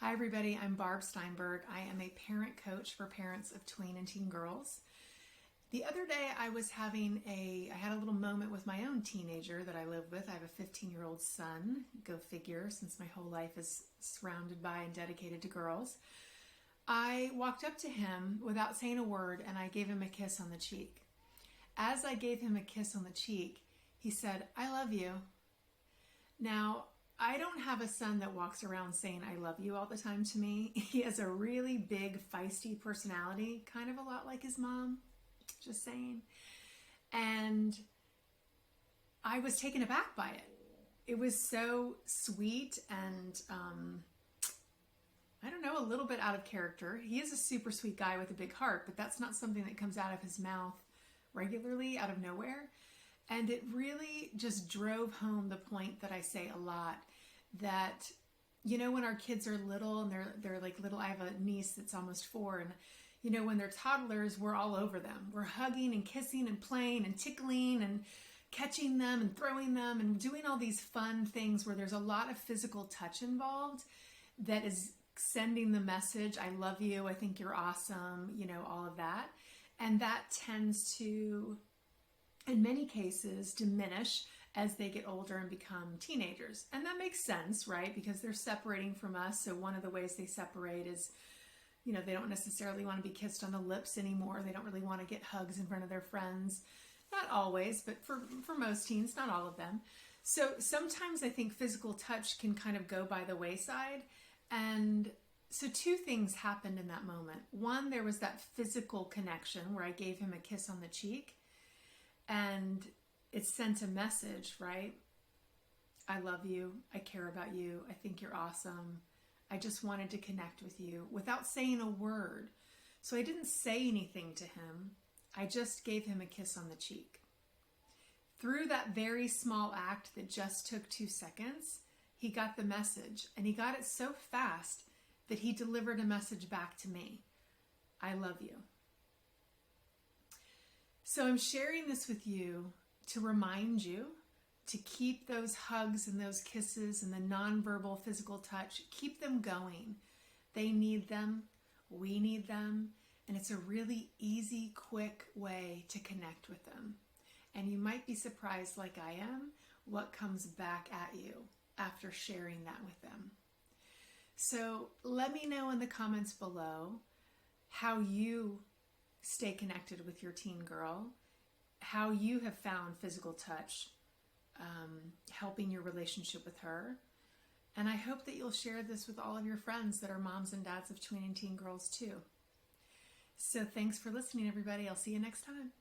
Hi everybody, I'm Barb Steinberg. I am a parent coach for parents of tween and teen girls. The other day I had a little moment with my own teenager that I live with. I have a 15-year-old son, go figure, since my whole life is surrounded by and dedicated to girls. I walked up to him without saying a word and I gave him a kiss on the cheek. As I gave him a kiss on the cheek, he said, "I love you." Now, I don't have a son that walks around saying "I love you" all the time to me. He has a really big, feisty personality, kind of a lot like his mom, just saying. And I was taken aback by it. It was so sweet and, I don't know, a little bit out of character. He is a super sweet guy with a big heart, but that's not something that comes out of his mouth regularly, out of nowhere. And it really just drove home the point that I say a lot, that, you know, when our kids are little and they're like little, I have a niece that's almost 4, and, you know, when they're toddlers, we're all over them. We're hugging and kissing and playing and tickling and catching them and throwing them and doing all these fun things where there's a lot of physical touch involved that is sending the message, "I love you, I think you're awesome," you know, all of that. And that tends to, in many cases, diminish as they get older and become teenagers. And that makes sense, right? Because they're separating from us. So one of the ways they separate is, you know, they don't necessarily want to be kissed on the lips anymore. They don't really want to get hugs in front of their friends. Not always, but for most teens, not all of them. So sometimes I think physical touch can kind of go by the wayside. And so 2 things happened in that moment. One, there was that physical connection where I gave him a kiss on the cheek. And it sent a message, right? "I love you. I care about you. I think you're awesome. I just wanted to connect with you," without saying a word. So I didn't say anything to him. I just gave him a kiss on the cheek. Through that very small act that just took 2 seconds, he got the message, and he got it so fast that he delivered a message back to me. "I love you." So I'm sharing this with you to remind you to keep those hugs and those kisses and the nonverbal physical touch, keep them going. They need them, we need them, and it's a really easy, quick way to connect with them. And you might be surprised, like I am, what comes back at you after sharing that with them. So let me know in the comments below how you stay connected with your teen girl, how you have found physical touch helping your relationship with her. And I hope that you'll share this with all of your friends that are moms and dads of tween and teen girls too. So thanks for listening, everybody. I'll see you next time.